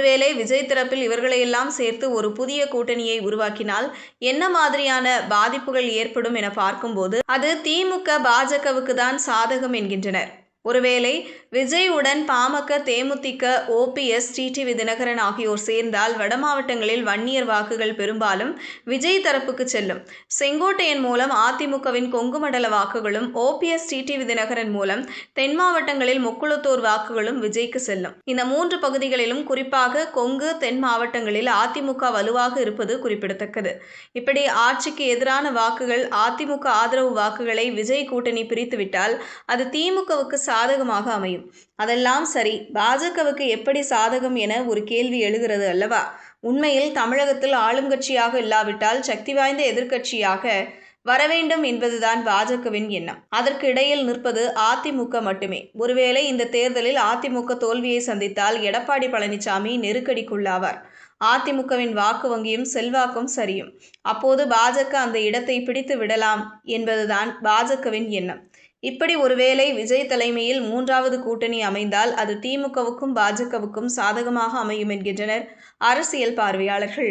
ஒருவேளை விஜய் தரப்பில் இவர்களையெல்லாம் சேர்த்து ஒரு புதிய கூட்டணியை உருவாக்கினால் என்ன மாதிரியான பாதிப்புகள் ஏற்படும் என பார்க்கும்போது அது திமுக பாஜகவுக்கு தான் சாதகம் என்கின்றனர். ஒருவேளை விஜய் உடன் பாமக, தேமுதிக, ஓபிஎஸ், டிடிவி தினகரன் ஆகியோர் சேர்ந்தால் வட மாவட்டங்களில் வன்னியர் வாக்குகள் பெரும்பாலும் விஜய் தரப்புக்கு செல்லும். செங்கோட்டையன் மூலம் அதிமுகவின் கொங்கு மண்டல வாக்குகளும், ஓபிஎஸ், டிடிவி தினகரன் மூலம் தென் மாவட்டங்களில் முக்குளத்தூர் வாக்குகளும் விஜய்க்கு செல்லும். இந்த 3 பகுதிகளிலும் குறிப்பாக கொங்கு, தென் மாவட்டங்களில் அதிமுக வலுவாக இருப்பது குறிப்பிடத்தக்கது. இப்படி ஆட்சிக்கு எதிரான வாக்குகள், அதிமுக ஆதரவு வாக்குகளை விஜய் கூட்டணி பிரித்துவிட்டால் அது திமுகவுக்கு சாதகமாக அமையும். அதெல்லாம் சரி, பாஜகவுக்கு எப்படி சாதகம் என ஒரு கேள்வி எழுகிறது அல்லவா? உண்மையில் தமிழகத்தில் ஆளும் கட்சியாக இல்லாவிட்டால் சக்தி வாய்ந்த எதிர்க்கட்சியாக வரவேண்டும் என்பதுதான் பாஜகவின் எண்ணம். அதற்கு இடையில் நிற்பது அதிமுக மட்டுமே. ஒருவேளை இந்த தேர்தலில் அதிமுக தோல்வியை சந்தித்தால் எடப்பாடி பழனிசாமி நெருக்கடிக்குள்ளாவார். அதிமுகவின் வாக்கு வங்கியும் செல்வாக்கும் சரியும். அப்போது பாஜக அந்த இடத்தை பிடித்து விடலாம் என்பதுதான் பாஜகவின் எண்ணம். இப்படி ஒருவேளை விஜய் தலைமையில் 3வது கூட்டணி அமைந்தால் அது திமுகவுக்கும் பாஜகவுக்கும் சாதகமாக அமையும் என்கின்றனர் அரசியல் பார்வையாளர்கள்.